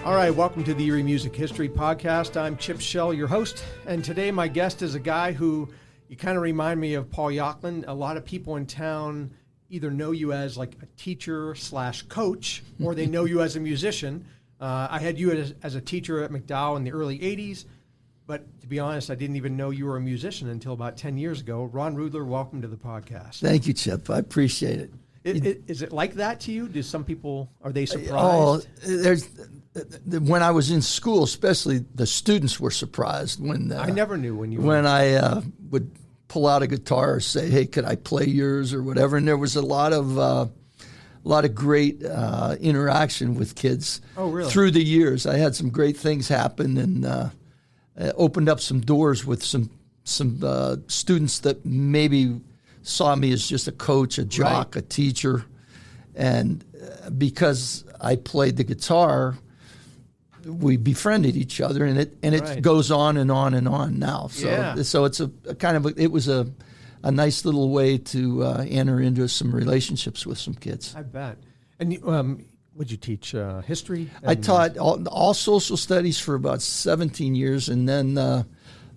All right, welcome to the Erie Music History Podcast. I'm Chip Schell, your host, and today my guest is a guy who you kind of remind me of Paul Yocklin. A lot of people in town either know you as like a teacher / coach, or they know you as a musician. I had you as a teacher at McDowell in the early 80s, but to be honest, I didn't even know you were a musician until about 10 years ago. Ron Rudler, welcome to the podcast. Thank you, Chip. I appreciate it. Is it like that to you? Do some people, are they surprised? When I was in school, especially, the students were surprised when I never knew when I would pull out a guitar or say, "Hey, could I play yours?" or whatever. And there was a lot of great interaction with kids. Oh, really? Through the years, I had some great things happen, and opened up some doors with some students that maybe saw me as just a coach, a jock, right, a teacher, and because I played the guitar, we befriended each other, and it right, goes on and on and on now. So yeah, so it's it was a nice little way to enter into some relationships with some kids. I bet. And would you teach history? I taught all social studies for about 17 years, and then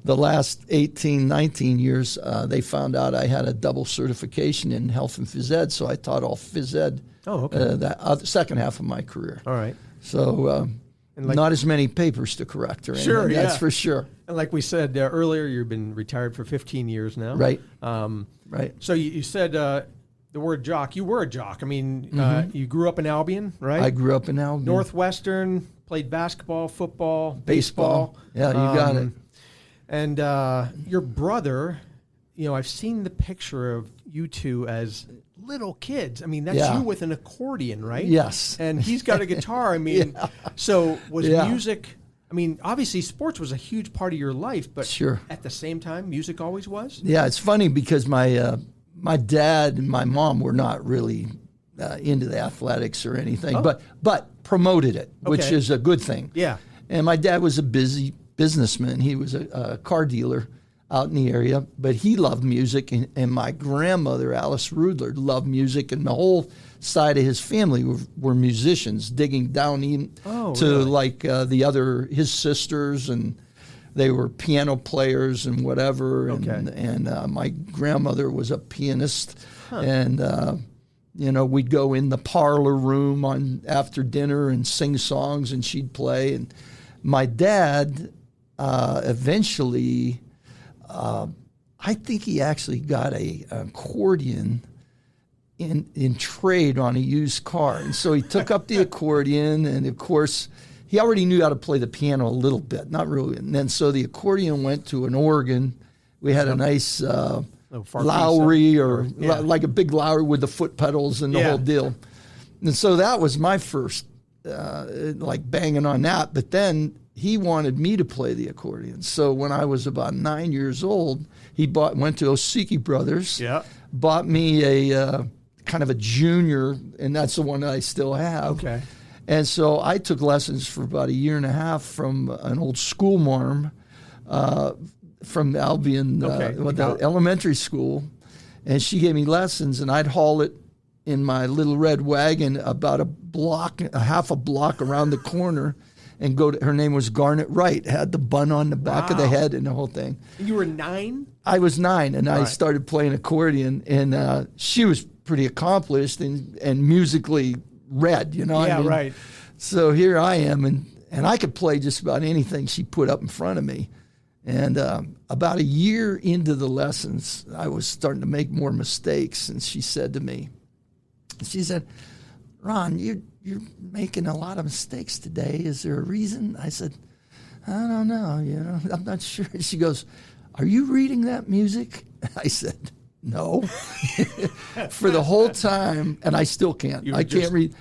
the last 18, 19 years, they found out I had a double certification in health and phys ed, so I taught all phys ed the second half of my career. All right. So not as many papers to correct or anything, sure, that's for sure. And like we said earlier, you've been retired for 15 years now. Right. Right. So you said the word jock. You were a jock. I mean, you grew up in Albion, right? I grew up in Albion. Northwestern, played basketball, football, baseball. Yeah, you got it. And your brother, I've seen the picture of you two as little kids. I mean, that's you with an accordion, right? Yes. And he's got a guitar. I mean, so was music, I mean, obviously sports was a huge part of your life, but sure, at the same time, music always was? Yeah, it's funny because my dad and my mom were not really into the athletics or anything, but promoted it, which is a good thing. Yeah. And my dad was a busy businessman. He was a car dealer out in the area, but he loved music, and my grandmother, Alice Rudler, loved music, and the whole side of his family were musicians, digging down to his sisters, and they were piano players and whatever, and my grandmother was a pianist, and we'd go in the parlor room after dinner and sing songs, and she'd play, and my dad eventually, I think he actually got an accordion in trade on a used car. And so he took up the accordion, and of course, he already knew how to play the piano a little bit, not really. And then so the accordion went to an organ. We had a nice Lowry like a big Lowry with the foot pedals and the whole deal. And so that was my first banging on that. But then he wanted me to play the accordion. So when I was about 9 years old, he went to Osiki Brothers, bought me a kind of a junior, and that's the one that I still have. Okay. And so I took lessons for about a year and a half from an old schoolmarm from Albion, the elementary school, and she gave me lessons, and I'd haul it in my little red wagon about half a block around the corner, and go to, her name was Garnet Wright, had the bun on the back of the head and the whole thing. You were 9? I was 9, and I started playing accordion, and she was pretty accomplished and musically read, right. So here I am, and I could play just about anything she put up in front of me. And about a year into the lessons, I was starting to make more mistakes, and she said to me, "Ron, you're making a lot of mistakes today. Is there a reason?" I said, "I don't know, I'm not sure." She goes, "Are you reading that music?" I said, "No." For the whole time, and I still can't. I can't read.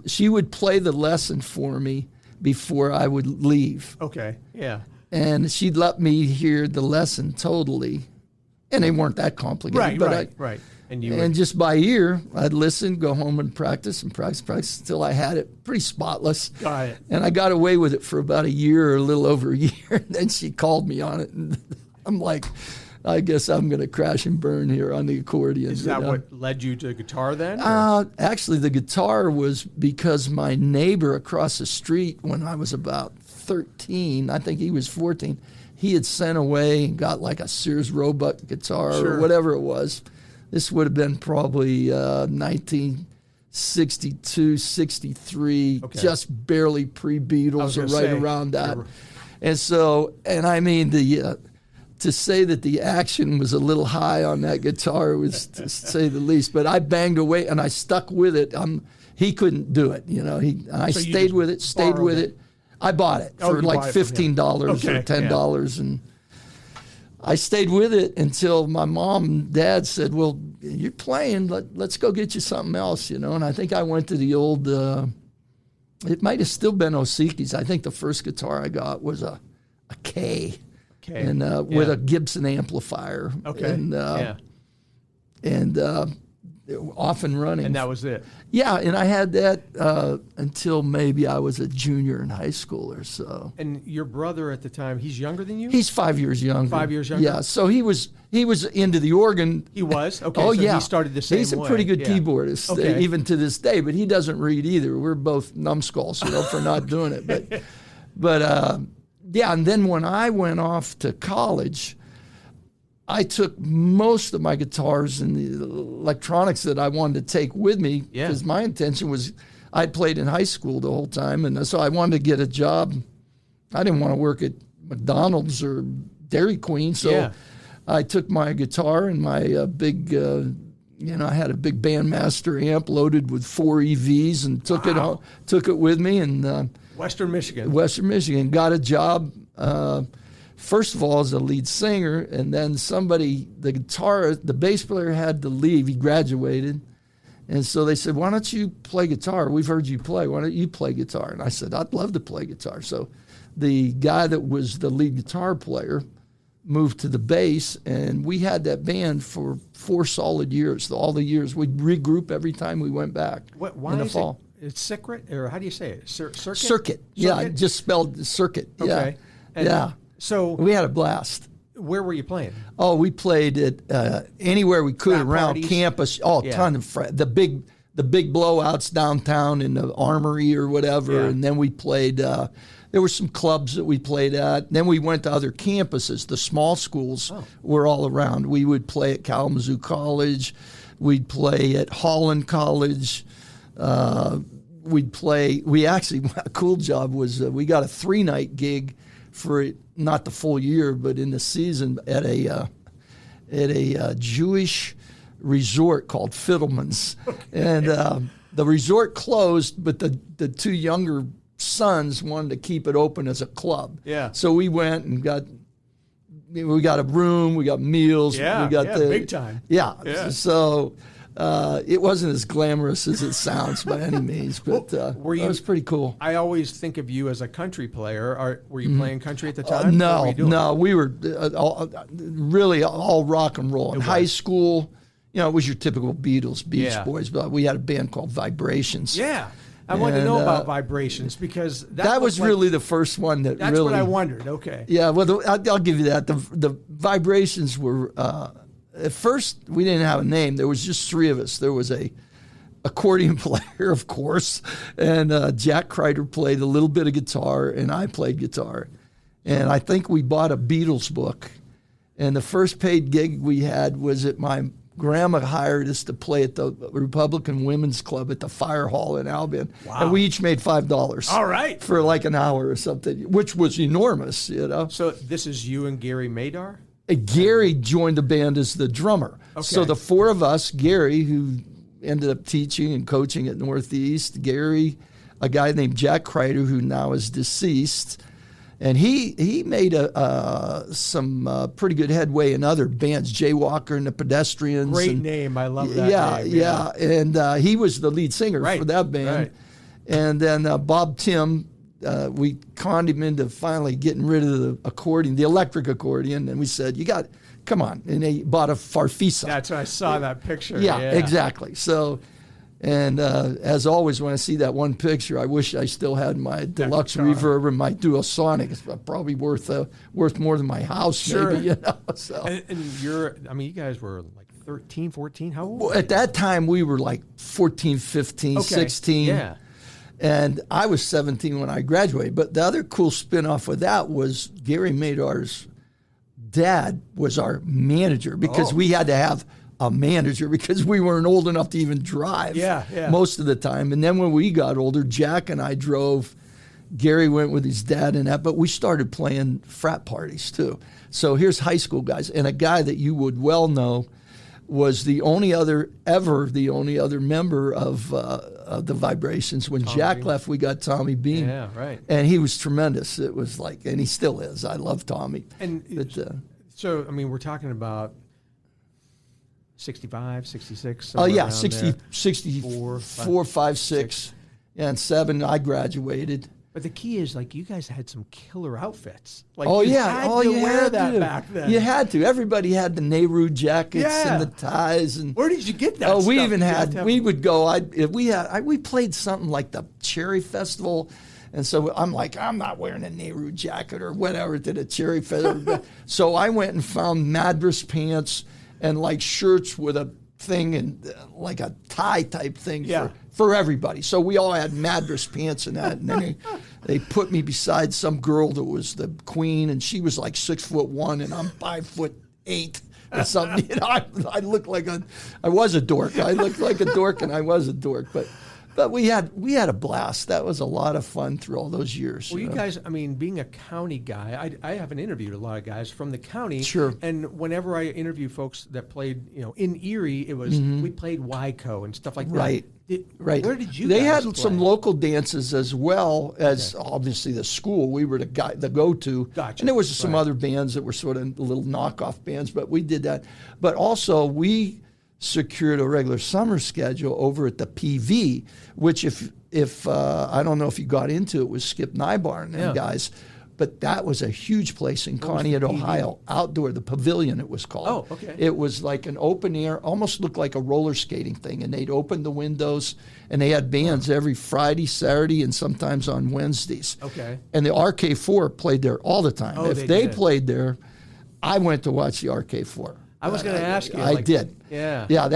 She would play the lesson for me before I would leave. Okay, yeah. And she'd let me hear the lesson totally. And they weren't that complicated. Right. And just by ear, I'd listen, go home and practice until I had it pretty spotless. Got it. And I got away with it for about a year or a little over a year. And then she called me on it. And I'm like, I guess I'm going to crash and burn here on the accordion. Is that what led you to guitar then? Actually, the guitar was because my neighbor across the street, when I was about 13, I think he was 14, he had sent away and got like a Sears Roebuck guitar or whatever it was. This would have been probably 1962, 63, just barely pre-Beatles or right around that. And so, and I mean, to say that the action was a little high on that guitar was to say the least. But I banged away and I stuck with it. He couldn't do it, you know. I stayed with it. I bought it for like $15 or $10, and I stayed with it until my mom and dad said, "Well, you're playing. Let's go get you something else," you know. And I think I went to the old. It might have still been Osiki's. I think the first guitar I got was a K. And with a Gibson amplifier. And off and running. And that was it. Yeah, and I had that until maybe I was a junior in high school or so. And your brother at the time, he's younger than you? He's 5 years younger. 5 years younger? Yeah, so he was into the organ. He was? Okay, oh, so yeah. He started the same way. He's a pretty good keyboardist, even to this day, but he doesn't read either. We're both numbskulls, you know, for not doing it. But yeah, and then when I went off to college, I took most of my guitars and the electronics that I wanted to take with me because my intention was I played in high school the whole time, and so I wanted to get a job. I didn't want to work at McDonald's or Dairy Queen, so I took my guitar and my big, I had a big Bandmaster amp loaded with 4 EVs and took it with me and Western Michigan, got a job. First of all, as a lead singer, and then the bass player had to leave. He graduated. And so they said, "Why don't you play guitar? We've heard you play. Why don't you play guitar?" And I said, "I'd love to play guitar." So the guy that was the lead guitar player moved to the bass, and we had that band for 4 solid years. All the years. We'd regroup every time we went back why in the is fall. It's Circuit, or how do you say it? Circuit? Circuit. Yeah, just spelled Circuit. Okay. Yeah. So we had a blast. Where were you playing? Oh, we played at anywhere we could around parties? campus. Oh, ton of the big blowouts downtown in the Armory or whatever. And then we played. There were some clubs that we played at. Then we went to other campuses. The small schools were all around. We would play at Kalamazoo College. We'd play at Holland College. We'd play. A cool job was we got a 3-night gig for not the full year, but in the season at a Jewish resort called Fiddleman's, and the resort closed, but the 2 younger sons wanted to keep it open as a club. Yeah. So we went and got a room, we got meals, we got big time. Yeah. So. It wasn't as glamorous as it sounds by any means, but it was pretty cool. I always think of you as a country player. Were you playing country at the time? No, we were really all rock and roll. In high school, it was your typical Beatles, Beach Boys, but we had a band called Vibrations. Yeah. I wanted to know about Vibrations because that was really the first one that that's really... That's what I wondered, okay. Yeah, well, I'll give you that. The Vibrations were... at first, we didn't have a name. There was just 3 of us. There was a accordion player, of course, and Jack Kreider played a little bit of guitar, and I played guitar. And I think we bought a Beatles book. And the first paid gig we had was at my grandma hired us to play at the Republican Women's Club at the Fire Hall in Albion. Wow. And we each made $5. All right. For like an hour or something, which was enormous, So this is you and Gary Madar? Gary joined the band as the drummer. Okay. So the 4 of us, Gary, who ended up teaching and coaching at Northeast, Gary, a guy named Jack Kreider, who now is deceased, and he made some pretty good headway in other bands, Jaywalker and the Pedestrians. Great name. I love that name. Yeah. And he was the lead singer for that band. Right. And then Bob Tim, we conned him into finally getting rid of the accordion, the electric accordion, and we said, come on. And they bought a Farfisa. That's when I saw that picture. Yeah, exactly. So And as always, when I see that one picture, I wish I still had my deluxe reverb and my Duosonic. It's probably worth more than my house, maybe. You know. So. And you guys were like 13, 14. How old? Well, at that time, we were like 14, 15, 16. Yeah. And I was 17 when I graduated. But the other cool spinoff of that was Gary Madar's dad was our manager because we had to have a manager because we weren't old enough to even drive most of the time. And then when we got older, Jack and I drove. Gary went with his dad and that, but we started playing frat parties too. So here's high school guys. And a guy that you would well know was the only other member of the Vibrations. When Jack left, we got Tommy Bean. Yeah, right. And he was tremendous. It was like, and he still is. I love Tommy. And so, I mean, we're talking about 65, 66. Oh, yeah, 64, 5, 6. Yeah, and 7, I graduated. But the key is, like, you guys had some killer outfits. Like, you had to wear that back then. You had to. Everybody had the Nehru jackets and the ties. And where did you get that? Oh, stuff? we even had. We would go. We played something like the Cherry Festival, and so I'm like, I'm not wearing a Nehru jacket or whatever to the Cherry Festival. So I went and found Madras pants and like shirts with a thing and like a tie type thing for everybody. So we all had Madras pants and that. And then they put me beside some girl that was the queen, and she was like 6'1" and I'm 5'8" or something. You know, I looked like I was a dork. I looked like a dork, and I was a dork. But we had a blast. That was a lot of fun through all those years. Well, you guys, I mean, being a county guy, I haven't interviewed a lot of guys from the county. Sure. And whenever I interview folks that played, in Erie, it was we played Wyco and stuff like that. Right. Where did you? They guys had play? some local dances as well as obviously the school. We were the go-to. Gotcha. And there was some other bands that were sort of little knockoff bands, but we did that. But also we secured a regular summer schedule over at the PV, which if I don't know if you got into it, was Skip Nybar and them guys, but that was a huge place in Conneaut, Ohio, outdoor, the Pavilion it was called. Oh, okay. It was like an open air, almost looked like a roller skating thing, and they'd open the windows, and they had bands every Friday, Saturday, and sometimes on Wednesdays. Okay. And the RK4 played there all the time. Oh, if they played there, I went to watch the RK4. I was going to ask you. I did. Yeah. Yeah,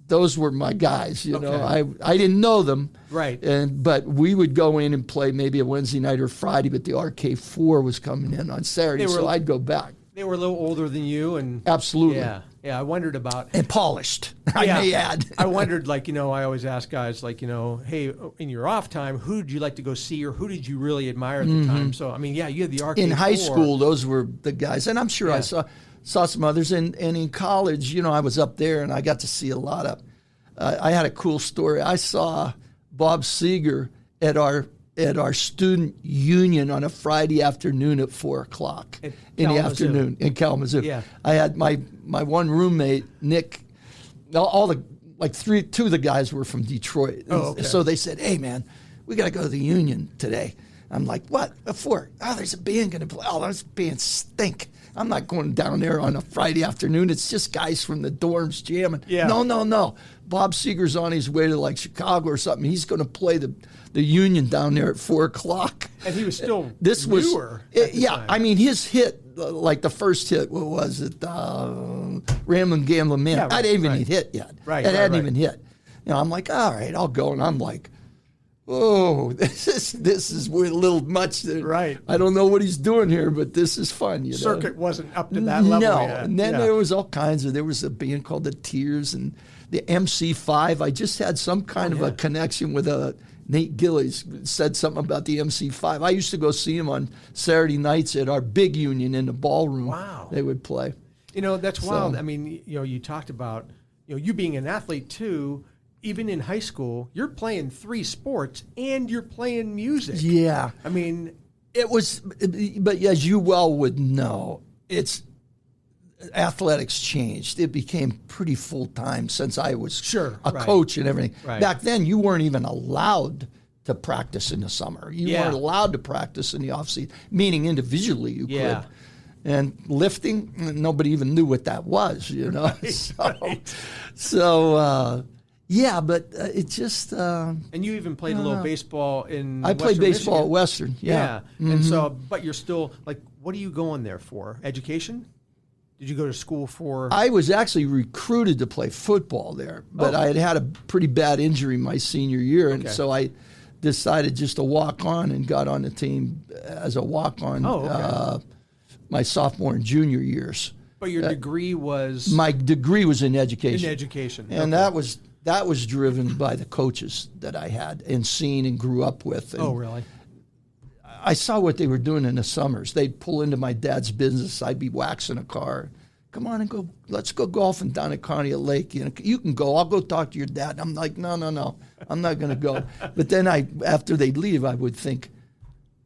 those were my guys, you know. I didn't know them. Right. But we would go in and play maybe a Wednesday night or Friday, but the RK4 was coming in on Saturday, so I'd go back. They were a little older than you, and absolutely. Yeah, I wondered about and polished. I may add. I wondered, I always ask guys, hey, in your off time, who did you like to go see, or who did you really admire at the time? So, I mean, you had the RK4. In high school, those were the guys, and I'm sure I saw some others. And in college, I was up there, and I got to see a lot of. I had a cool story. I saw Bob Seger at our student union on a Friday afternoon at 4:00 in the afternoon in Kalamazoo. Yeah. I had my one roommate, Nick. Two of the guys were from Detroit. Oh, okay. So they said, "Hey, man, we got to go to the union today." I'm like, "What? What for?" "Oh, there's a band going to play." "Oh, those bands stink. I'm not going down there on a Friday afternoon. It's just guys from the dorms jamming." Yeah. No. Bob Seger's on his way to Chicago or something. He's going to play the Union down there at 4:00. And he was still this newer. Time. I mean, his hit, the first hit, what was it? Ramblin' Gamblin' Man. Yeah, I didn't even hit yet. Right. It hadn't even hit. I'm like, all right, I'll go. And I'm like, oh, this is a little much. Right. I don't know what he's doing here, but this is fun. Circuit wasn't up to that level No. yet. And then there was all kinds of. There was a band called the Tears and the MC5. I just had some kind of a connection with Nate Gillies. Said something about the MC5. I used to go see him on Saturday nights at our big union in the ballroom. Wow. They would play. That's wild. I mean, you talked about you being an athlete too. Even in high school, you're playing 3 sports and you're playing music. Yeah. I mean, it was, but as you well would know, athletics changed. It became pretty full-time since I was a coach and everything. Right. Back then, you weren't even allowed to practice in the summer. You weren't allowed to practice in the off-season, meaning individually you could. And lifting, nobody even knew what that was, Right. So Yeah, but it just. And you even played a little baseball in. I played baseball Michigan. at Western. Yeah. And so, but you're still like, what are you going there for? Education? Did you go to school for? I was actually recruited to play football there, but I had a pretty bad injury my senior year, and so I decided just to walk on and got on the team as a walk on my sophomore and junior years. But your degree was? My degree was in education. In education. And that was driven by the coaches that I had and seen and grew up with. And really? I saw what they were doing in the summers. They'd pull into my dad's business. I'd be waxing a car. Come on and go. Let's go golfing down at Conneaut Lake. You can go. I'll go talk to your dad. And I'm like, no. I'm not going to go. But then after they'd leave, I would think,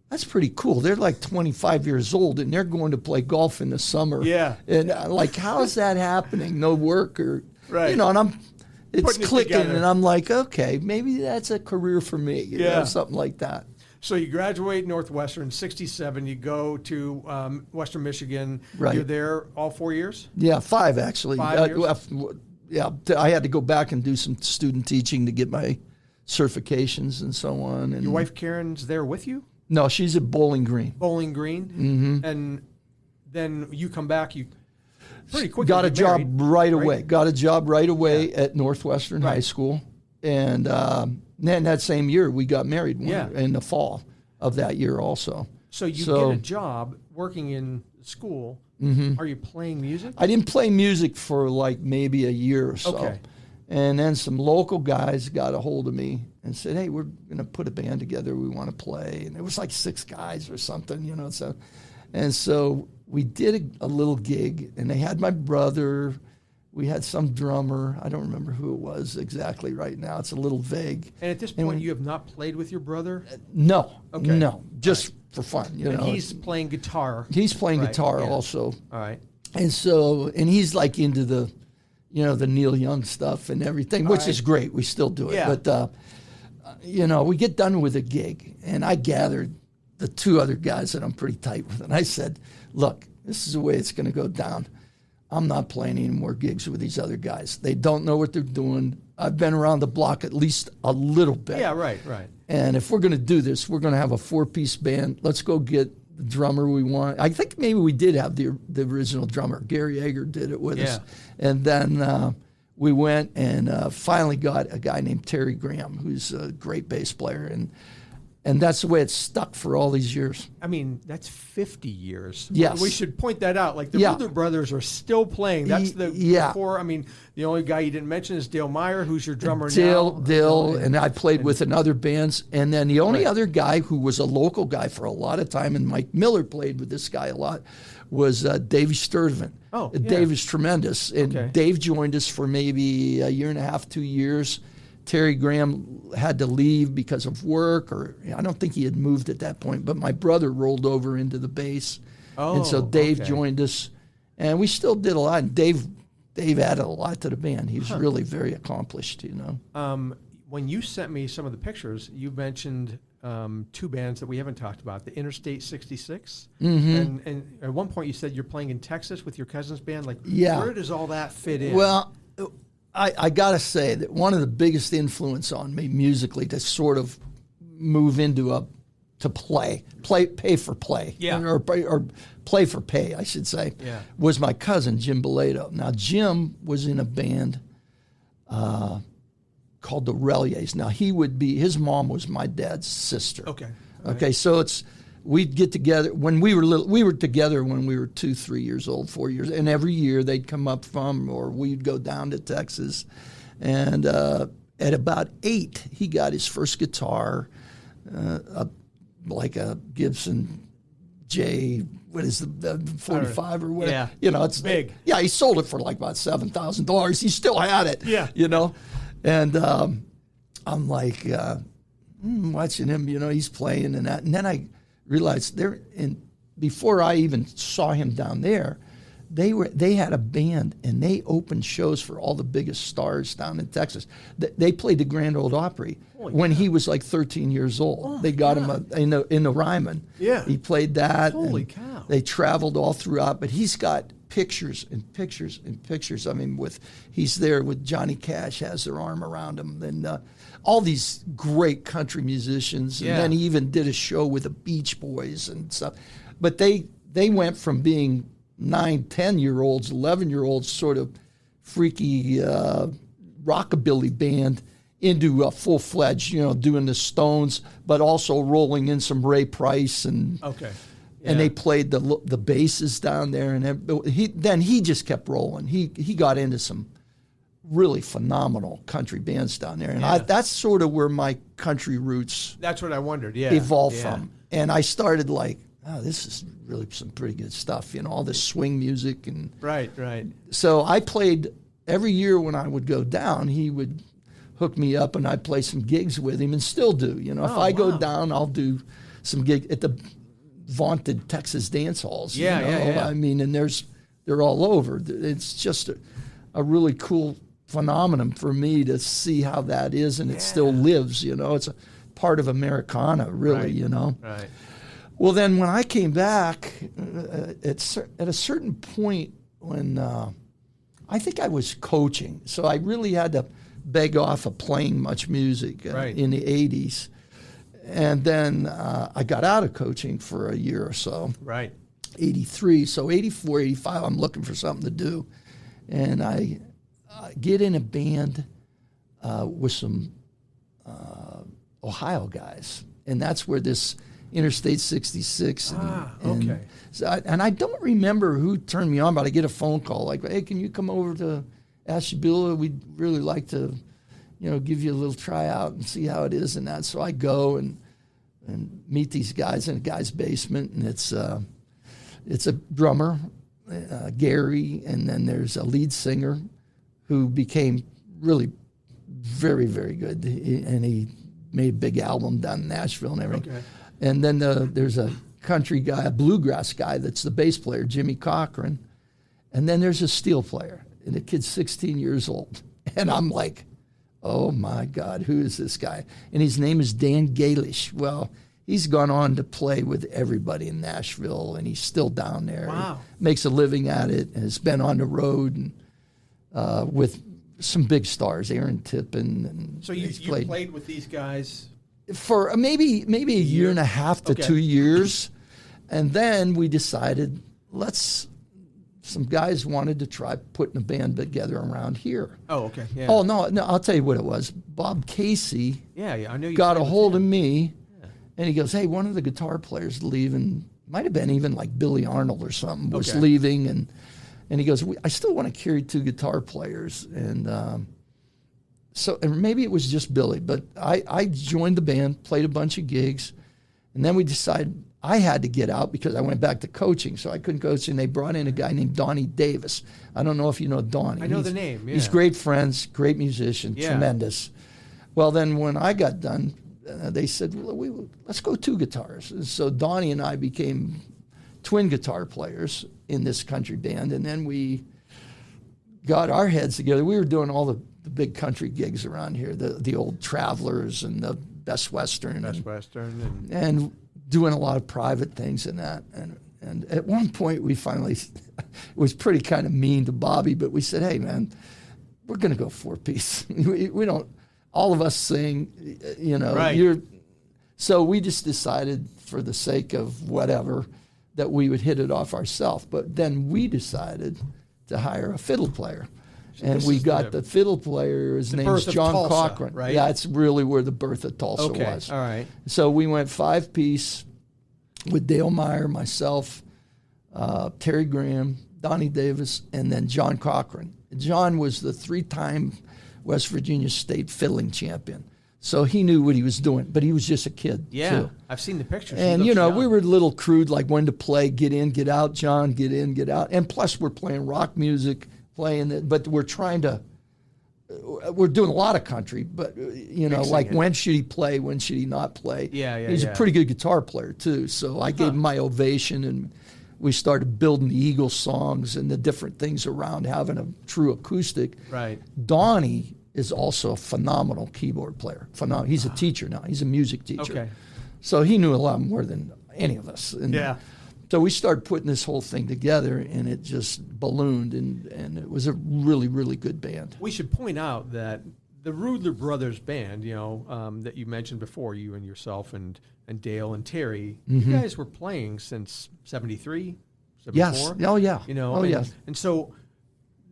that's pretty cool. They're like 25 years old, and they're going to play golf in the summer. Yeah. And like, how is that happening? No work or, right. and it's Putting clicking, together. and I'm like, okay, maybe that's a career for me. You know, something like that. So you graduate Northwestern, 67. You go to Western Michigan. Right. You're there all 4 years? Yeah, 5 actually. 5 years? I had to go back and do some student teaching to get my certifications and so on. And Your wife Karen's there with you? No, she's at Bowling Green. Bowling Green? Mm-hmm. And then you come back, you pretty quickly got a job married, right away. Got a job right away at Northwestern High Right. School. And then that same year, we got married in the fall of that year also. So you get a job working in school. Mm-hmm. Are you playing music? I didn't play music for like maybe a year or so. Okay. And then some local guys got a hold of me and said, hey, we're going to put a band together. We want to play. And it was like 6 guys or something, you know. So we did a little gig, and they had my brother. We had some drummer. I don't remember who it was exactly right now. It's a little vague. And at this point, you have not played with your brother? No. Okay. No. Just for fun, you know. He's playing guitar. He's playing guitar also. All right. And he's like into the, the Neil Young stuff and everything, which is great. We still do it. Yeah. But, we get done with a gig, and I gathered the 2 other guys that I'm pretty tight with. And I said, look, this is the way it's going to go down. I'm not playing any more gigs with these other guys. They don't know what they're doing. I've been around the block at least a little bit. Yeah, right. And if we're going to do this, we're going to have a 4-piece band. Let's go get the drummer we want. I think maybe we did have the original drummer. Gary Yeager did it with us. And then we went and finally got a guy named Terry Graham, who's a great bass player. And that's the way it's stuck for all these years. I mean, that's 50 years. Yes. We should point that out. Like, the Rudler Brothers are still playing. That's the core. I mean, the only guy you didn't mention is Dale Meyer, who's your drummer now. Dale, and I played with in other bands. And then the only other guy who was a local guy for a lot of time, and Mike Miller played with this guy a lot, was Davey Sturtevant. Oh, yeah. Dave is tremendous. And Dave joined us for maybe a year and a half, 2 years. Terry Graham had to leave because of work, or I don't think he had moved at that point, but my brother rolled over into the bass. And so Dave joined us, and we still did a lot. And Dave added a lot to the band. He was really very accomplished, When you sent me some of the pictures, you mentioned 2 bands that we haven't talked about, the Interstate 66. Mm-hmm. And at one point you said you're playing in Texas with your cousin's band. Like, where does all that fit in? Well, I got to say that one of the biggest influence on me musically to sort of move into pay for play, or play for pay, I should say, was my cousin, Jim Beledo. Now, Jim was in a band called the Reliers. Now, his mom was my dad's sister. Okay, so we'd get together when we were little. We were together when we were 2, 3 years old, 4 years, and every year they'd come up or we'd go down to Texas. And at about 8, he got his first guitar, like a Gibson J. What is the 45 or whatever? Yeah, it's big. Yeah, he sold it for like about $7,000. He still had it. Yeah, and I'm like watching him. He's playing and that, and then I realized before I even saw him down there, they had a band and they opened shows for all the biggest stars down in Texas. They played the Grand Ole Opry when he was like 13 years old. They got him in the Ryman. Yeah, he played that. Holy cow! They traveled all throughout, but he's got pictures and pictures and pictures. I mean, he's there with Johnny Cash, has their arm around him, and all these great country musicians. And then he even did a show with the Beach Boys and stuff. But they went from being 9, 10-year-olds, 11-year-olds, sort of freaky rockabilly band into a full-fledged, doing the Stones, but also rolling in some Ray Price and and they played the basses down there, and he just kept rolling. He got into some really phenomenal country bands down there, and that's sort of where my country roots. That's what I wondered. Evolved from, and I started like, oh, this is really some pretty good stuff. All this swing music and right. So I played every year when I would go down. He would hook me up, and I'd play some gigs with him, and still do. If I go down, I'll do some gig at the vaunted Texas dance halls. I mean, and they're all over. It's just a really cool phenomenon for me to see how that is, and it still lives. It's a part of Americana, really. Right. Well, then when I came back, at a certain point when I think I was coaching, so I really had to beg off of playing much music in the 80s. And then I got out of coaching for a year or so. Right. 83. So 84, 85, I'm looking for something to do. And I get in a band with some Ohio guys. And that's where this Interstate 66. And I don't remember who turned me on, but I get a phone call like, hey, can you come over to Ashtabula? We'd really like to, give you a little tryout and see how it is and that. So I go and meet these guys in a guy's basement, and it's a drummer, Gary, and then there's a lead singer who became really very, very good, and he made a big album down in Nashville and everything. Okay. And then there's a country guy, a bluegrass guy that's the bass player, Jimmy Cochran, and then there's a steel player, and the kid's 16 years old, and I'm like, oh my God, who is this guy? And his name is Dan Galish. Well, he's gone on to play with everybody in Nashville, and he's still down there. Wow. He makes a living at it, and has been on the road and with some big stars, Aaron Tippin. And so you played with these guys? For maybe a year and a half to 2 years. And then we decided, some guys wanted to try putting a band together around here. Oh, okay. Yeah. Oh, no, I'll tell you what it was. Bob Casey I know you got a hold of me, and he goes, hey, one of the guitar players leaving, might have been even like Billy Arnold or something, was leaving, and he goes, I still want to carry 2 guitar players. And so maybe it was just Billy, but I joined the band, played a bunch of gigs, and then we decided I had to get out because I went back to coaching, so I couldn't coach, and they brought in a guy named Donnie Davis. I don't know if you know Donnie. I know the name, He's great friends, great musician, tremendous. Well, then when I got done, they said, let's go 2 guitars. And so Donnie and I became twin guitar players in this country band, and then we got our heads together. We were doing all the big country gigs around here, the old Travelers and the Best Western. And doing a lot of private things in that. And at one point we finally, it was pretty kind of mean to Bobby, but we said, hey man, we're going to go 4-piece. we don't, all of us sing, so we just decided for the sake of whatever that we would hit it off ourselves. But then we decided to hire a fiddle player. And we got the fiddle player, his name's John Cochran. Right? Yeah, it's really where the birth of Tulsa was. All right. So we went 5-piece with Dale Meyer, myself, Terry Graham, Donnie Davis, and then John Cochran. John was the 3-time West Virginia State fiddling champion. So he knew what he was doing, but he was just a kid, too. I've seen the pictures. And, we were a little crude, like when to play, get in, get out, John, get in, get out. And plus we're playing rock music, but we're doing a lot of country, but, when should he play, when should he not play? He's a pretty good guitar player, too. So I gave him my ovation, and we started building the Eagles songs and the different things around having a true acoustic. Right. Donnie is also a phenomenal keyboard player. He's a teacher now. He's a music teacher. Okay. So he knew a lot more than any of us. And So we started putting this whole thing together, and it just ballooned, and it was a really, really good band. We should point out that the Rudler Brothers Band, that you mentioned before, you and yourself and Dale and Terry, you guys were playing since 73, 74? Yes. Oh, yeah. Yes. And so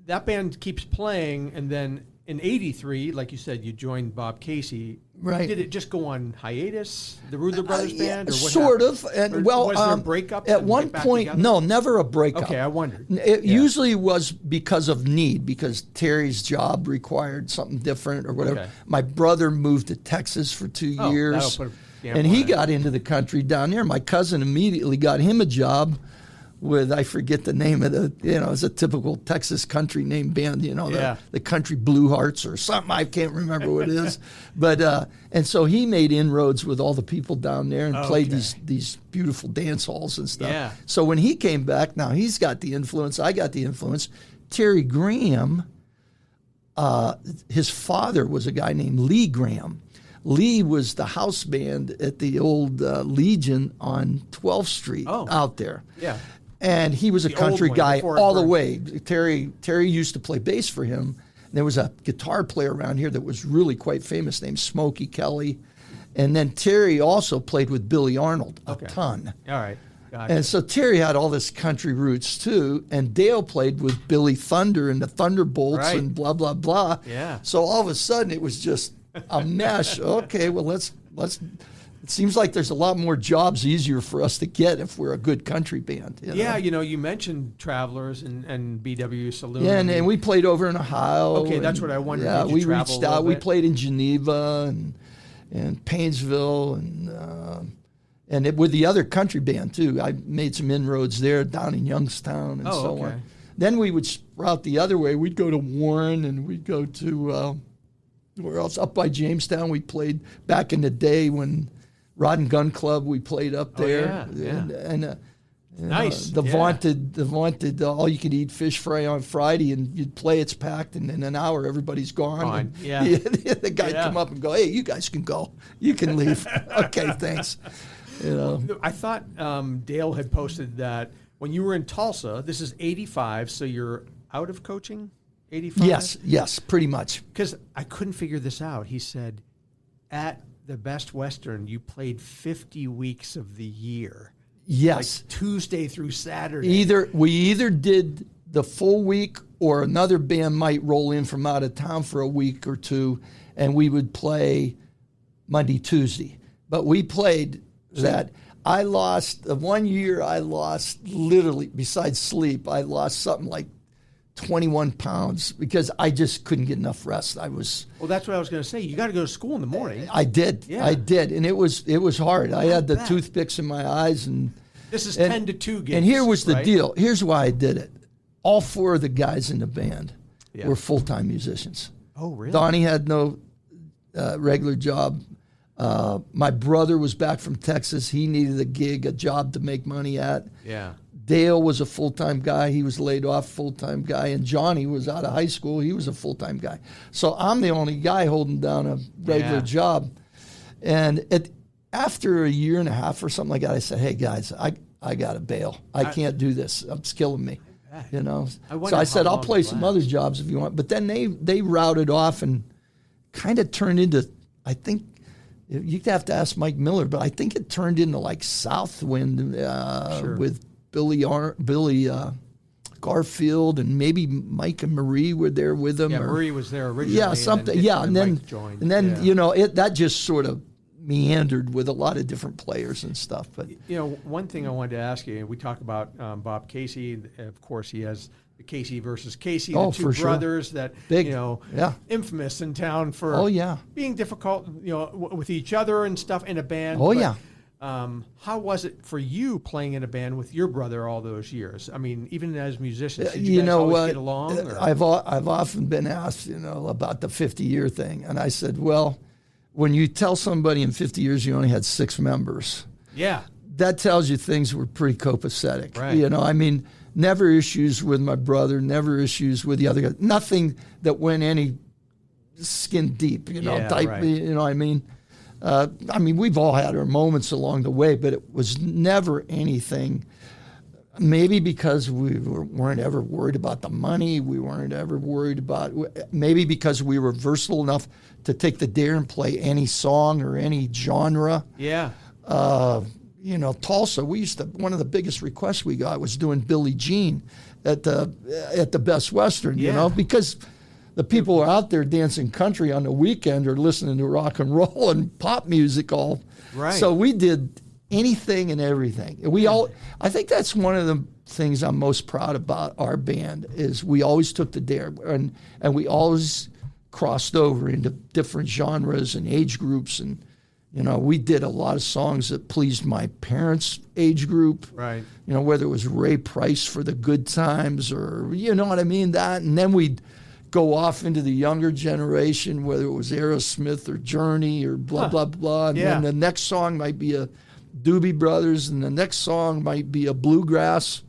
that band keeps playing, and then in 83, like you said, you joined Bob Casey. Right. Did it just go on hiatus, the Rudler Brothers Band? Or what sort happened? of. And, was there a breakup? At one point, no, never a breakup. Okay, I wondered. It usually was because of need, because Terry's job required something different or whatever. Okay. My brother moved to Texas for 2 years, that'll put a damper and he on it. got into the country down there. My cousin immediately got him a job with, I forget the name of it's a typical Texas country name band, the Country Blue Hearts or something. I can't remember what it is. But, and so he made inroads with all the people down there and played these beautiful dance halls and stuff. Yeah. So when he came back, now he's got the influence, I got the influence. Terry Graham, his father was a guy named Lee Graham. Lee was the house band at the old Legion on 12th Street out there. Yeah. And he was a The country old one, guy before it all the burned. way. Terry used to play bass for him. There was a guitar player around here that was really quite famous named Smokey Kelly. And then Terry also played with Billy Arnold a ton. All right. Gotcha. And so Terry had all this country roots too. And Dale played with Billy Thunder and the Thunderbolts and blah, blah, blah. Yeah. So all of a sudden it was just a mesh. Okay, well, let's. It seems like there's a lot more jobs easier for us to get if we're a good country band. Yeah, you mentioned Travelers and BW Saloon. Yeah, and we played over in Ohio. Okay, that's what I wondered. Yeah, Did you we travel reached a little out. We bit? played in Geneva and Painesville and with the other country band too. I made some inroads there down in Youngstown and so on. Then we would sprout the other way. We'd go to Warren and we'd go to where else? Up by Jamestown. We played back in the day when Rod and Gun Club, we played up there. And nice. The vaunted all-you-can-eat fish fry on Friday, and you'd play, it's packed, and in an hour, everybody's gone. Yeah. The guy would come up and go, hey, you guys can go. You can leave. Okay, thanks. I thought Dale had posted that when you were in Tulsa, this is 85, so you're out of coaching? 85? Yes, pretty much. Because I couldn't figure this out. He said, at the Best Western, you played 50 weeks of the year. Yes. Like Tuesday through Saturday. We either did the full week or another band might roll in from out of town for a week or two, and we would play Monday, Tuesday. But we played that. I lost, 1 year I lost literally, besides sleep, I lost something like 21 pounds because I just couldn't get enough rest. Well, that's what I was going to say. You got to go to school in the morning. I did. Yeah. I did. And it was hard. I had the toothpicks in my eyes. And this is 10 to 2 gigs. And here was the right? deal. Here's why I did it. All 4 of the guys in the band were full-time musicians. Oh, really? Donnie had no regular job. My brother was back from Texas. He needed a gig, a job to make money at. Yeah. Dale was a full-time guy. He was laid off, full-time guy. And Johnny was out of high school. He was a full-time guy. So I'm the only guy holding down a regular job. And after a year and a half or something like that, I said, hey, guys, I got to bail. I can't do this. It's killing me. So I said, I'll play some other jobs if you want. But then they routed off and kind of turned into, I think, you'd have to ask Mike Miller, but I think it turned into like Southwind with Billy Garfield and maybe Mike and Marie were there with him. Yeah, Marie was there originally. Yeah, something. And then that just sort of meandered with a lot of different players and stuff. But one thing I wanted to ask you, we talk about Bob Casey. Of course, he has the Casey versus Casey, the two brothers that infamous in town for being difficult, with each other and stuff in a band. How was it for you playing in a band with your brother all those years? I mean, even as musicians, did you guys always get along? Or? I've often been asked, about the 50-year thing, and I said, well, when you tell somebody in 50 years you only had 6 members, that tells you things were pretty copacetic. Right. I mean, never issues with my brother, never issues with the other guy, nothing that went any skin deep, type. Right. I mean, we've all had our moments along the way, but it was never anything maybe because we weren't ever worried about the money. We weren't ever worried about, maybe because we were versatile enough to take the dare and play any song or any genre. Yeah. Tulsa, one of the biggest requests we got was doing Billie Jean at the Best Western, because the people who are out there dancing country on the weekend are listening to rock and roll and pop music all. Right. So we did anything and everything. I think that's one of the things I'm most proud about our band is we always took the dare and we always crossed over into different genres and age groups, and we did a lot of songs that pleased my parents' age group. Right. Whether it was Ray Price for the Good Times or that, and then we'd go off into the younger generation, whether it was Aerosmith or Journey or blah blah blah, and then the next song might be a Doobie Brothers, and the next song might be a bluegrass,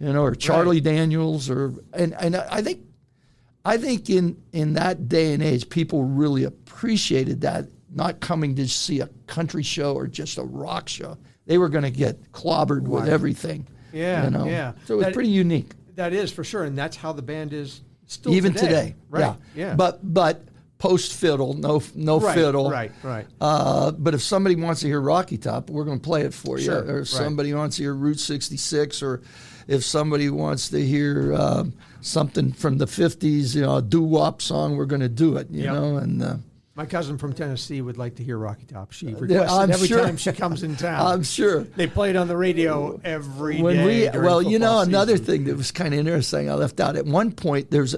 or Charlie Daniels, and I think in that day and age, people really appreciated that, not coming to see a country show or just a rock show. They were going to get clobbered with everything. Yeah, yeah. So it was pretty unique. That is for sure, and that's how the band is still even today. Right. Yeah. But post fiddle, no fiddle. Right. But if somebody wants to hear Rocky Top, we're going to play it for you. Sure, Or if somebody wants to hear Route 66, or if somebody wants to hear something from the 50s, a doo-wop song, we're going to do it. You know, and. My cousin from Tennessee would like to hear Rocky Top. She requests it every time she comes in town. I'm sure. They play it on the radio every day. Another thing that was kind of interesting I left out. At one point, there's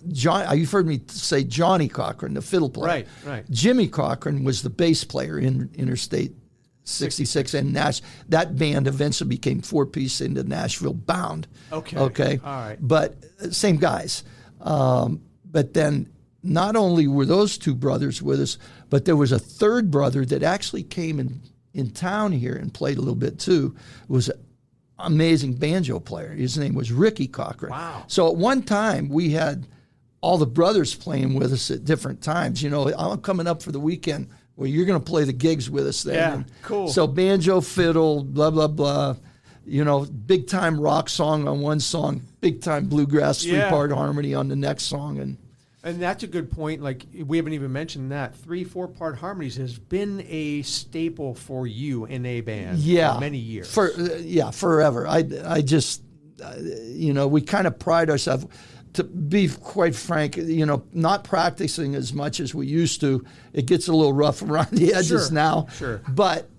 John. You've heard me say Johnny Cochran, the fiddle player. Right. Jimmy Cochran was the bass player in Interstate 66, and that band eventually became four-piece into Nashville Bound. Okay. All right. But same guys. But then not only were those two brothers with us, but there was a third brother that actually came in town here and played a little bit too. It was an amazing banjo player. His name was Ricky Cochran. Wow. So at one time we had all the brothers playing with us at different times. I'm coming up for the weekend. Well, you're going to play the gigs with us then. Yeah, cool. So banjo, fiddle, blah, blah, blah. Big time rock song on one song, big time bluegrass three-part harmony on the next song. And that's a good point. Like, we haven't even mentioned that 3-4-part harmonies has been a staple for you in a band for many years. Forever. I just, we kind of pride ourselves, to be quite frank, not practicing as much as we used to. It gets a little rough around the edges now. Sure. But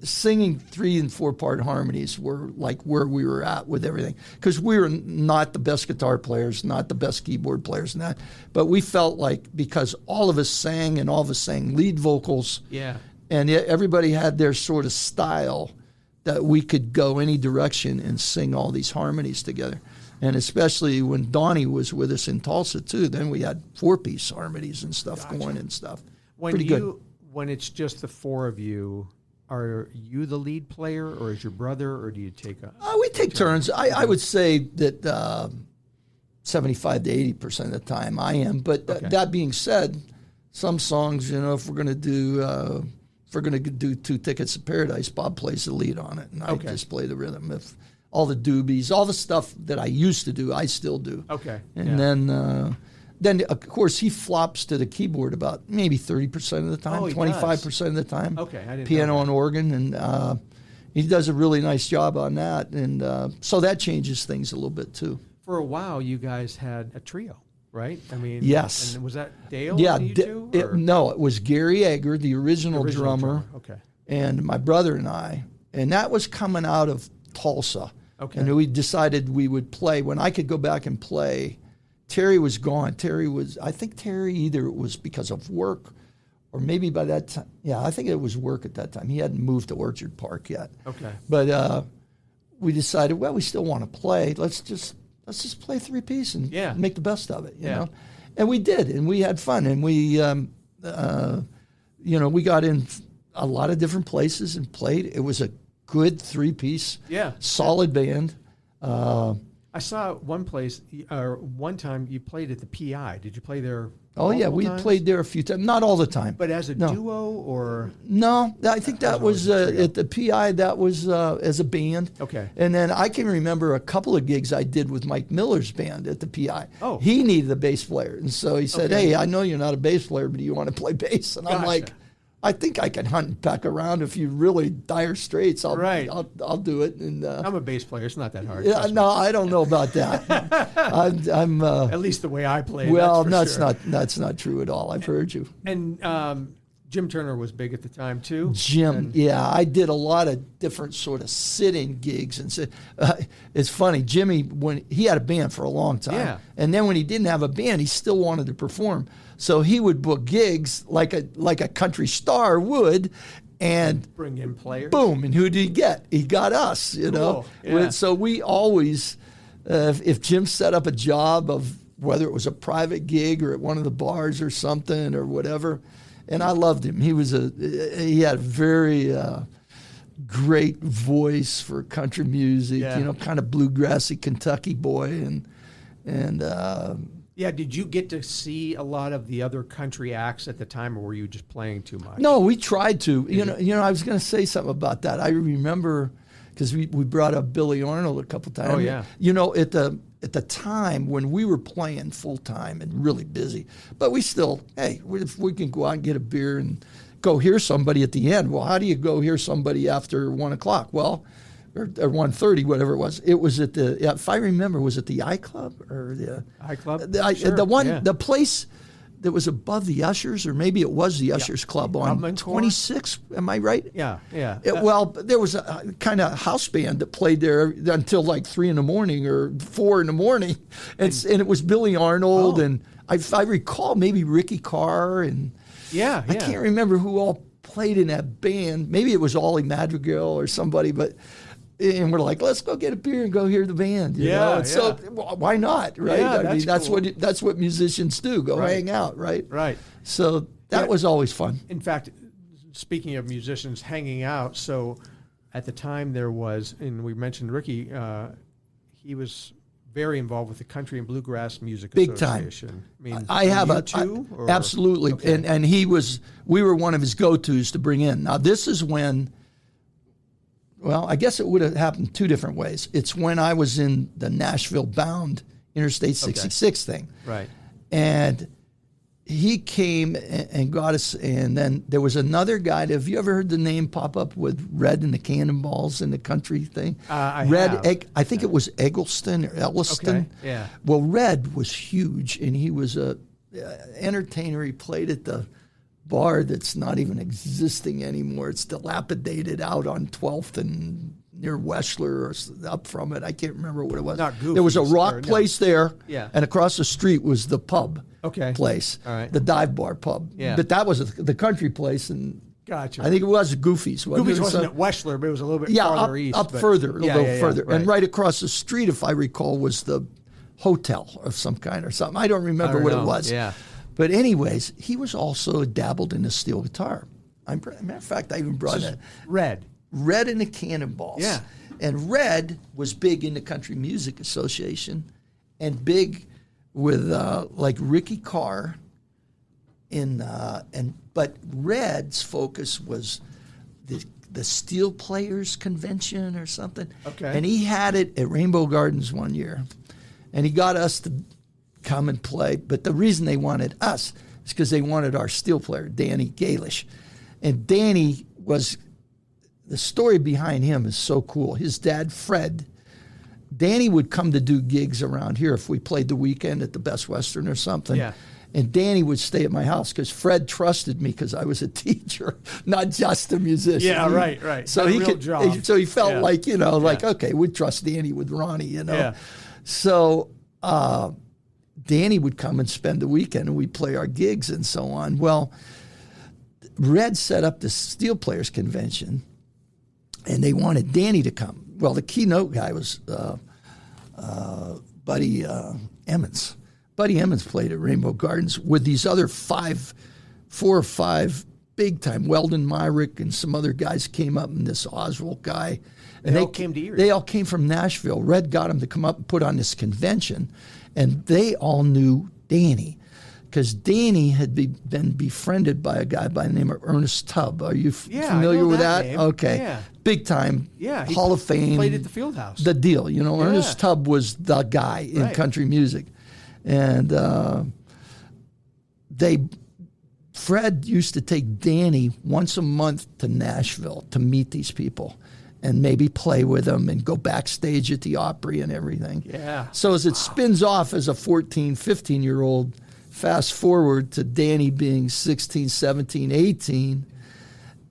singing 3- and 4-part harmonies were like where we were at with everything, because we were not the best guitar players, not the best keyboard players, and that. But we felt like, because all of us sang and all of us sang lead vocals, and everybody had their sort of style, that we could go any direction and sing all these harmonies together. And especially when Donnie was with us in Tulsa too, then we had 4-piece harmonies and stuff going and stuff. Pretty good. When it's just the four of you, are you the lead player, or is your brother, or do you take a... we take turns. I would say that 75 to 80% of the time I am. But that being said, some songs, if we're going to do 2 Tickets to Paradise, Bob plays the lead on it, and I just play the rhythm. If all the doobies, all the stuff that I used to do, I still do. Okay. And then, of course, he flops to the keyboard about maybe 30% of the time, 25% of the time. Okay, I didn't Piano know and organ, and he does a really nice job on that. And so that changes things a little bit, too. For a while, you guys had a trio, right? I mean, yes. And was that Dale? Yeah. And you two, no, it was Gary Egger, the original drummer. Okay. And my brother and I. And that was coming out of Tulsa. Okay. And we decided we would play. When I could go back and play, Terry was gone. I think Terry, either it was because of work or maybe by that time. Yeah, I think it was work at that time. He hadn't moved to Orchard Park yet. Okay. But we decided, well, we still want to play. Let's just play 3-piece and make the best of it, you know? And we did, and we had fun. And we, we got in a lot of different places and played. It was a good 3-piece, solid band. I saw one place, or one time you played at the PI. Did you play there? Oh yeah, we times? played there a few times. Not all the time. But as a duo or? No, I think that was at the PI. That was as a band. Okay. And then I can remember a couple of gigs I did with Mike Miller's band at the PI. Oh. He needed a bass player, and so he said, "Hey, I know you're not a bass player, but do you want to play bass?" And I'm like, I think I can hunt and peck around if you really dire straits. I'll do it. And I'm a bass player. It's not that hard. Yeah, no, I don't know about that. I'm at least the way I play. Well, that's not true at all. I've heard you. And Jim Turner was big at the time too. Jim, I did a lot of different sort of sit-in gigs, and it's funny. Jimmy, when he had a band for a long time, and then when he didn't have a band, he still wanted to perform. So he would book gigs like a country star would, and bring in players. Boom! And who did he get? He got us. You know. Yeah. So we always, if Jim set up a job of whether it was a private gig or at one of the bars or something or whatever, and I loved him. He had a very great voice for country music. You know, kind of bluegrassy Kentucky boy, and. Yeah, did you get to see a lot of the other country acts at the time, or were you just playing too much? No, we tried to. You know, I was going to say something about that. I remember because we brought up Billy Arnold a couple times. Oh yeah. You know, at the time when we were playing full time and really busy, but we still, if we can go out and get a beer and go hear somebody at the end. Well, how do you go hear somebody after 1 o'clock? Well. Or 1:30, whatever it was. It was at if I remember, was it the I Club or the I Club? The place that was above the Ushers, or maybe it was the Ushers Club on 26. Am I right? Yeah. Well, there was a kind of house band that played there until like 3 in the morning or 4 in the morning, and it was Billy Arnold and I recall maybe Ricky Carr and I can't remember who all played in that band. Maybe it was Ollie Madrigal or somebody, but. And we're like, let's go get a beer and go hear the band. You know? And so why not, right? I mean, that's cool. That's what musicians do. Go hang out, right? Right. So that was always fun. In fact, speaking of musicians hanging out, so at the time there was, and we mentioned Ricky, he was very involved with the Country and Bluegrass Music Association. Time. I mean, I have absolutely, okay. and we were one of his go-tos to bring in. Now this is when. Well, I guess it would have happened two different ways. It's when I was in the Nashville-bound Interstate 66 thing. Right. And he came and got us, and then there was another guy. Have you ever heard the name pop up with Red and the Cannonballs in the country thing? I have. I think it was Eggleston or Elliston. Okay. Yeah. Well, Red was huge, and he was a entertainer. He played at the bar that's not even existing anymore. It's dilapidated out on 12th and near Weschler or up from it. I can't remember what it was. Not Goofy's, there was a rock place there, and across the street was the pub place, all right. the dive bar pub. Yeah. But that was the country place, and gotcha. I think it was Goofy's. Goofy's wasn't at Weschler, but it was a little bit farther east. Up further, a little further. Right. And right across the street, if I recall, was the hotel of some kind or something. I don't remember what it was. Yeah. But anyways, he was also dabbled in the steel guitar. Matter of fact, I even brought it. Red and the Cannonballs. Yeah. And Red was big in the Country Music Association and big with like Ricky Carr but Red's focus was the Steel Players Convention or something. Okay. And he had it at Rainbow Gardens one year. And he got us to come and play. But the reason they wanted us is because they wanted our steel player, Danny Galish. And Danny was, the story behind him is so cool. His dad, Fred, Danny would come to do gigs around here if we played the weekend at the Best Western or something. Yeah. And Danny would stay at my house because Fred trusted me because I was a teacher, not just a musician. Yeah, right. So he could. Job. So he felt like, okay, we'd trust Danny with Ronnie, Yeah. So Danny would come and spend the weekend, and we'd play our gigs and so on. Well, Red set up the Steel Players Convention, and they wanted Danny to come. Well, the keynote guy was Buddy Emmons. Buddy Emmons played at Rainbow Gardens with these other 4 or 5 big time. Weldon Myrick and some other guys came up, and this Oswald guy. And they all came to Erie. They all came from Nashville. Red got them to come up and put on this convention, and they all knew Danny, because Danny had been befriended by a guy by the name of Ernest Tubb. Are you familiar with that? Name. Okay. Yeah. Big time. Yeah. Hall of Fame. Played at the Fieldhouse. The deal. Ernest Tubb was the guy in country music. And Fred used to take Danny once a month to Nashville to meet these people and maybe play with them and go backstage at the Opry and everything. Yeah. So as it spins off as a 14, 15-year-old, fast forward to Danny being 16, 17, 18,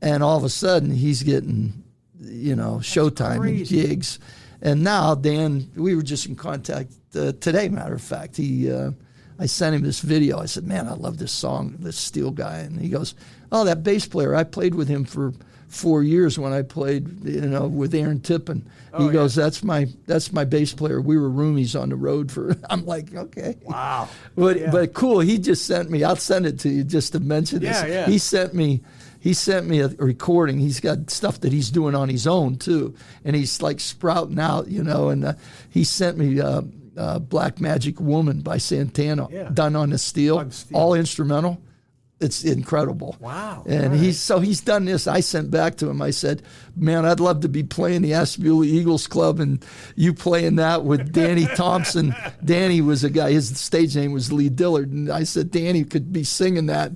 and all of a sudden he's getting, Showtime and gigs. And now Dan, we were just in contact today, matter of fact. I sent him this video. I said, man, I love this song, this Steel guy. And he goes, oh, that bass player, I played with him for 4 years when I played, with Aaron Tippin. He goes, that's my bass player. We were roomies on the road for. I'm like, okay, wow, but cool. He just sent me. I'll send it to you just to mention this. Yeah. He sent me a recording. He's got stuff that he's doing on his own too, and he's like sprouting out, And he sent me Black Magic Woman by Santana, done on the steel, all instrumental. It's incredible. Wow. And he's done this. I sent back to him. I said, man, I'd love to be playing the Ashtabula Eagles Club and you playing that with Danny Thompson. Danny was a guy, his stage name was Lee Dillard. And I said, Danny could be singing that.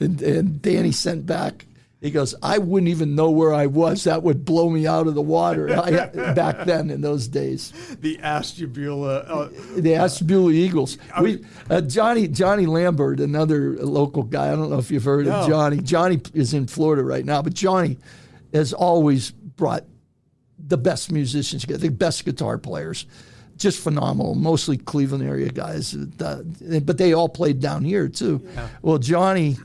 And Danny sent back, he goes, I wouldn't even know where I was. That would blow me out of the water back then in those days. The Ashtabula. The Ashtabula Eagles. Johnny Lambert, another local guy. I don't know if you've heard of Johnny. Johnny is in Florida right now, but Johnny has always brought the best musicians together, the best guitar players. Just phenomenal, mostly Cleveland area guys. But they all played down here too. Yeah. Well, Johnny...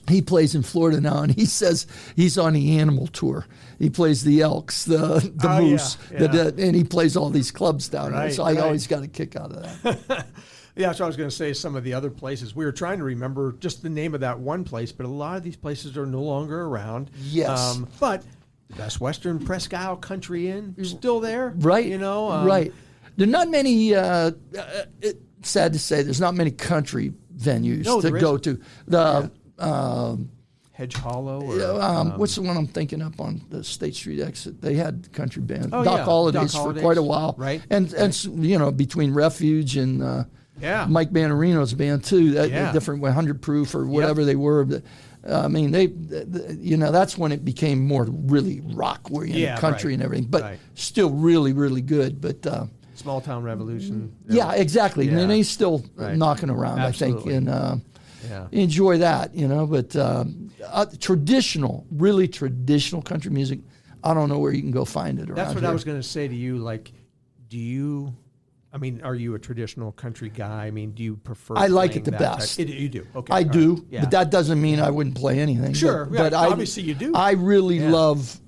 He plays in Florida now, and he says he's on the Animal Tour. He plays the Elks, the Moose, and he plays all these clubs down there. So I always got a kick out of that. Yeah, so I was going to say some of the other places. We were trying to remember just the name of that one place, but a lot of these places are no longer around. Yes. But the Best Western Presque Isle Country Inn, still there. Right. Right. There are not many, sad to say, there's not many country venues to go to. Hedge Hollow? What's the one I'm thinking up on the State Street exit? They had country bands. Oh, Doc Hollidays for quite a while. Right. And between Refuge and Mike Bannerino's band too, different 100 Proof or whatever they were. I mean, that's when it became more really rock oriented country and everything, but still really, really good. But Small Town Revolution. Yeah, exactly. Yeah. And he's still knocking around, absolutely. I think. And enjoy that, but really traditional country music, I don't know where you can go find it around That's what here. I was going to say to you. Like, are you a traditional country guy? I mean, do you prefer I like it the best. You do? Okay. I do, but that doesn't mean I wouldn't play anything. Sure, but obviously you do. I really love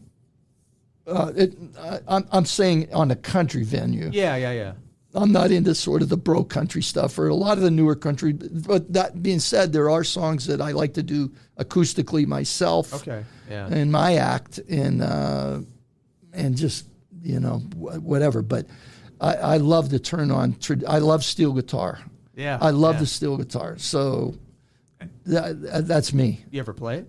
I'm saying on a country venue. Yeah. I'm not into sort of the bro country stuff or a lot of the newer country. But that being said, there are songs that I like to do acoustically myself. Okay. Yeah. In my act and just whatever. But I love to turn on. I love steel guitar. Yeah. I love the steel guitar. So that's me. You ever play it?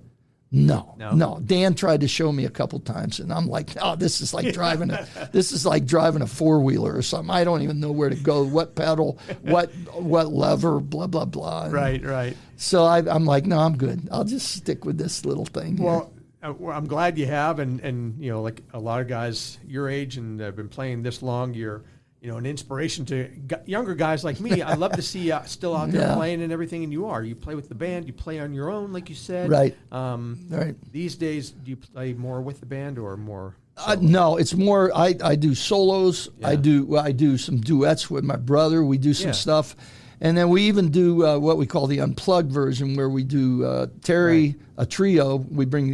No. Dan tried to show me a couple times, and I'm like, "Oh, this is like driving a 4-wheeler or something. I don't even know where to go, what pedal, what lever, blah blah blah." Right. So I'm like, "No, I'm good. I'll just stick with this little thing." Well, I'm glad you have, and like a lot of guys your age and have been playing this long, you're an inspiration to younger guys like me. I love to see you still out there playing and everything, and you play with the band, you play on your own, like you said. Right. Right. These days, do you play more with the band or more? No, it's more, I do solos. Yeah. I do some duets with my brother. We do some stuff. And then we even do what we call the unplugged version, where we do Terry, a trio.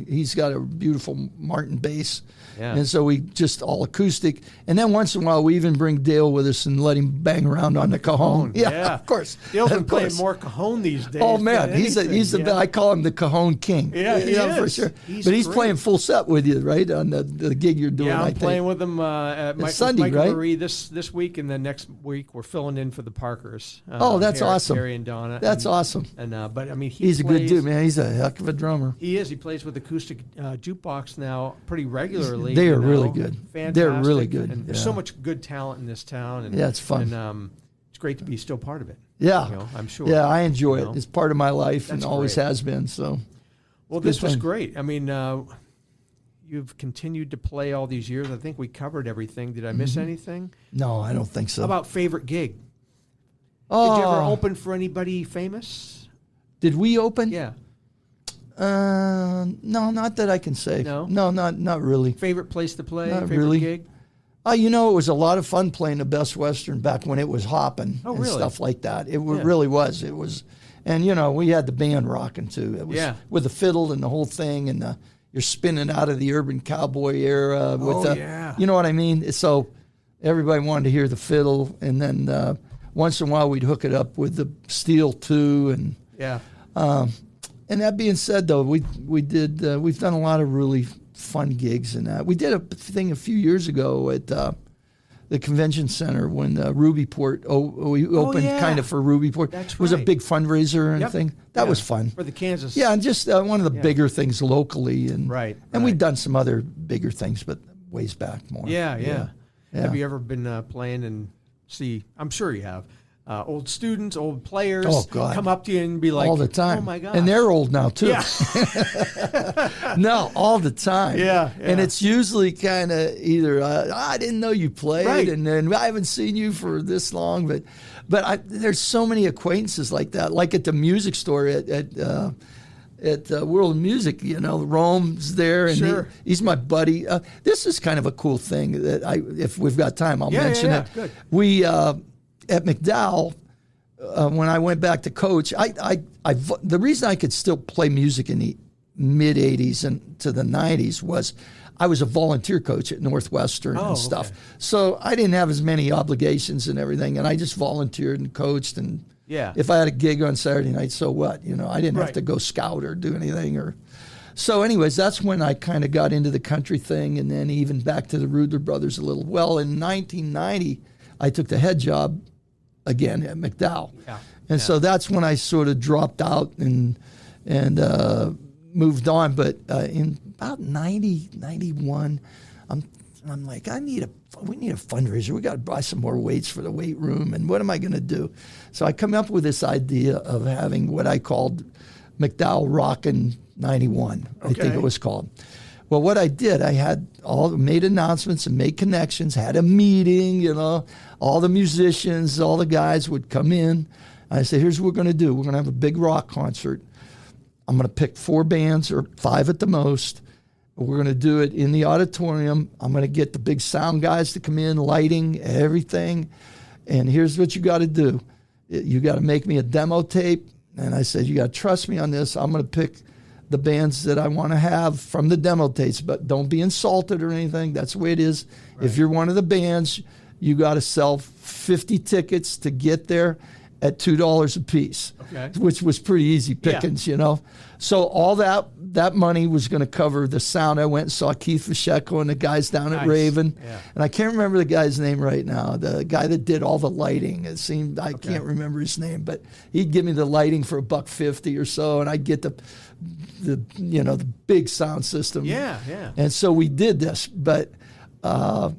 He's got a beautiful Martin bass. Yeah. And so we just all acoustic. And then once in a while, we even bring Dale with us and let him bang around on the cajon. Yeah, of course. Dale's been playing more cajon these days. Oh, man. He's the I call him the cajon king. Yeah, he is. For sure. He's but he's great. Playing full set with you, right, on the gig you're doing, Yeah, I I'm think. playing with him at Sunday, Michael right? Marie this week, and then next week we're filling in for the Parkers. That's awesome. Harry and Donna. That's awesome. And but I mean, he's a good dude, man. He's a heck of a drummer. He is. He plays with acoustic jukebox now pretty regularly. They are really good. Fantastic. They're really good. And there's so much good talent in this town. And, yeah, it's fun. And it's great to be still part of it. Yeah. You know, I'm sure. Yeah, I enjoy it. It's part of my life and always great. has been. So, well, this was great. I mean, you've continued to play all these years. I think we covered everything. Did I miss anything? No, I don't think so. How about favorite gig? Oh, Did you ever open for anybody famous? Did we open? Yeah. No, not that I can say. No? No, not really. Favorite place to play? Not favorite really. gig? You know, it was a lot of fun playing the Best Western back when it was hopping and really? stuff like that. It really was. It was, and you know, we had the band rocking too. It was with the fiddle and the whole thing, and you're spinning out of the urban cowboy era with you know what I mean? So everybody wanted to hear the fiddle, and then once in a while we'd hook it up with the steel too, and and that being said, though, we've done a lot of really fun gigs and that. We did a thing a few years ago at the convention center when Rubyport we opened kind of for Rubyport. That's It was a right. big fundraiser and thing. That was fun. For the Kansas. Yeah, and just one of the bigger things locally. And And we'd done some other bigger things, but ways back more. Yeah. Have you ever been playing and see, I'm sure you have, old students, old players come up to you and be like, all the time. Oh my God. And they're old now too. Yeah. No, all the time. Yeah. And it's usually kind of either I didn't know you played, and then I haven't seen you for this long. But there's so many acquaintances like that. Like at the music store at World of Music, you know, Rome's there, and he's my buddy. This is kind of a cool thing that if we've got time, I'll mention it. Good. We at McDowell. When I went back to coach, the reason I could still play music in the mid 80s and to the 90s was I was a volunteer coach at Northwestern and stuff. Okay. So I didn't have as many obligations and everything, and I just volunteered and coached. And if I had a gig on Saturday night, so what? You know, I didn't have to go scout or do anything. So anyways, that's when I kind of got into the country thing, and then even back to the Rudler Brothers a little. Well, in 1990, I took the head job again at McDowell. And so that's when I sort of dropped out and moved on. But in about 90, 91, I'm like, we need a fundraiser. We got to buy some more weights for the weight room. And what am I going to do? So I come up with this idea of having what I called McDowell Rockin' 91, I think it was called. Well, what I did, I had made announcements and made connections, had a meeting, you know, all the musicians, all the guys would come in. I said, here's what we're going to do. We're going to have a big rock concert. I'm going to pick 4 bands or 5 at the most. We're going to do it in the auditorium. I'm going to get the big sound guys to come in, lighting, everything. And here's what you got to do. You got to make me a demo tape. And I said, you got to trust me on this. I'm going to pick the bands that I want to have from the demo tapes, but don't be insulted or anything. That's the way it is. If you're one of the bands, you got to sell 50 tickets to get there at $2 a piece, which was pretty easy pickings, you know. So all that money was going to cover the sound. I went and saw Keith Vasheko and the guys down at Raven. And I can't remember the guy's name right now, the guy that did all the lighting. It seemed, I can't remember his name, but he'd give me the lighting for $1.50 or so, and I'd get the big sound system. And so we did this, but and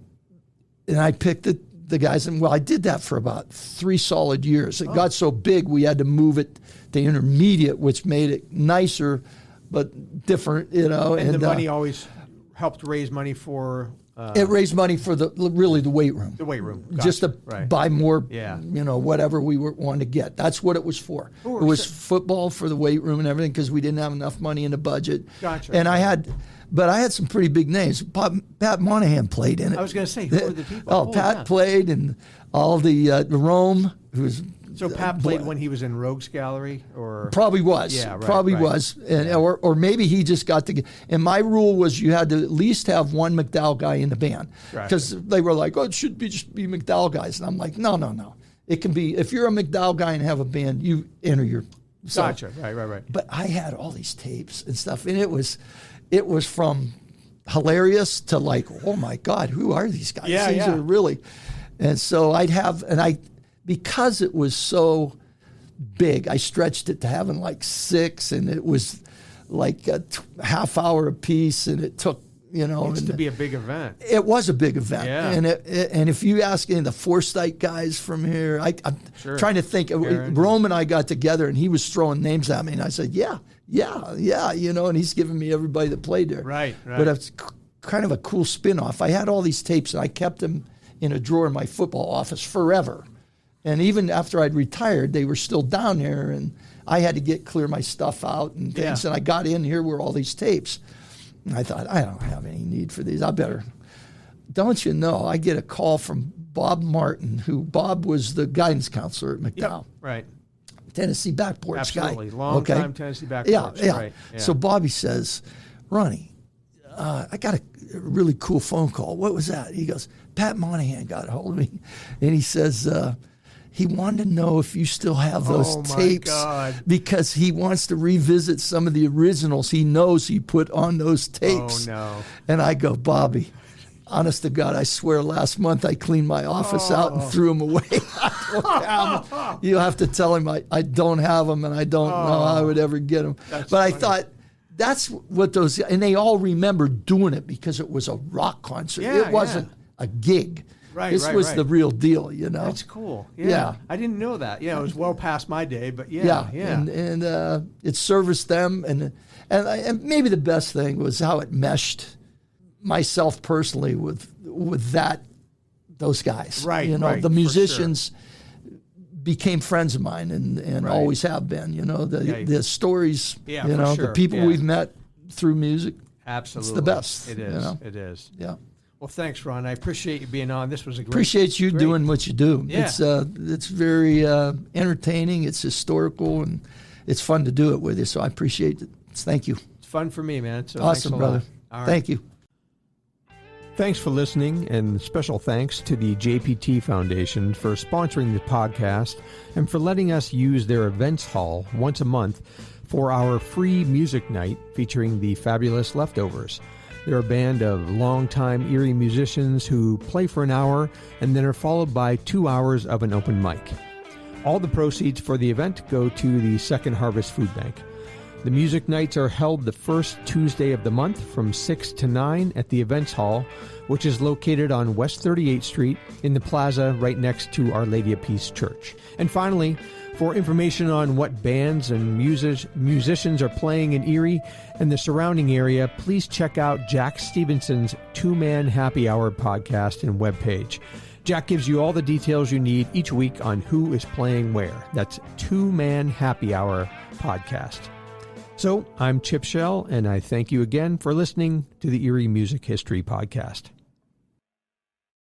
I picked the guys, and I did that for about 3 solid years. It got so big we had to move it to intermediate, which made it nicer but different, you know. And the money always helped raise money for it raised money for the weight room. The weight room. Just to buy more, you know, whatever we wanted to get. That's what it was for. It was football for the weight room and everything, because we didn't have enough money in the budget. And I had some pretty big names. Pat Monahan played in it. I was going to say, who were the people? Pat played, and all the Rome, who's So Pat played when he was in Rogues Gallery, or probably was. Yeah, right, probably right. was, and or maybe he just got to. And my rule was you had to at least have one McDowell guy in the band, because they were like, "Oh, it should be just be McDowell guys," and I'm like, "No. It can be if you're a McDowell guy and have a band, you enter your." So, Gotcha. Right. But I had all these tapes and stuff, and it was from hilarious to like, oh my God, who are these guys? These are really. And so because it was so big, I stretched it to having like 6, and it was like a half hour a piece, and it took, It used to be a big event. It was a big event. Yeah. And if you ask any of the Forsyth guys from here, I'm trying to think. Aaron. Rome and I got together, and he was throwing names at me, and I said, yeah, and he's giving me everybody that played there. Right. But it's kind of a cool spin-off. I had all these tapes, and I kept them in a drawer in my football office forever. And even after I'd retired, they were still down there, and I had to clear my stuff out and things. And I got in, here were all these tapes. And I thought, I don't have any need for these. I better. Don't you know, I get a call from Bob Martin, Bob was the guidance counselor at McDowell. Yep, right. Tennessee Backports Absolutely. guy. Long time Tennessee Backports. Yeah. Right. Yeah. So Bobby says, Ronnie, I got a really cool phone call. What was that? He goes, Pat Monahan got a hold of me, and he says he wanted to know if you still have those tapes, because he wants to revisit some of the originals he knows he put on those tapes. Oh, no. And I go, Bobby, honest to God, I swear last month I cleaned my office out and threw them away. I don't have them. You have to tell him I don't have them, and I don't know how I would ever get them. But funny. I thought, that's what those, and they all remember doing it because it was a rock concert. It wasn't a gig. Right, this was the real deal, That's cool. Yeah. I didn't know that. Yeah, it was well past my day, but yeah. And it serviced them, and maybe the best thing was how it meshed myself personally with those guys. Right. The musicians became friends of mine, and always have been. The stories. Yeah, the people we've met through music. Absolutely, it's the best. It is. It is. Yeah. Well, thanks, Ron. I appreciate you being on. This was a great. Appreciate you doing what you do. Yeah. It's very entertaining. It's historical, and it's fun to do it with you. So I appreciate it. Thank you. It's fun for me, man. So awesome, brother. All right. Thank you. Thanks for listening, and special thanks to the JPT Foundation for sponsoring the podcast and for letting us use their events hall once a month for our free music night featuring the fabulous Leftovers. They're a band of longtime Erie musicians who play for an hour and then are followed by 2 hours of an open mic. All the proceeds for the event go to the Second Harvest Food Bank. The music nights are held the first Tuesday of the month from 6 to 9 at the Events Hall, which is located on West 38th Street in the plaza right next to Our Lady of Peace Church. And finally, for information on what bands and musicians are playing in Erie and the surrounding area, please check out Jack Stevenson's Two-Man Happy Hour podcast and webpage. Jack gives you all the details you need each week on who is playing where. That's Two-Man Happy Hour podcast. So, I'm Chip Shell, and I thank you again for listening to the Erie Music History Podcast.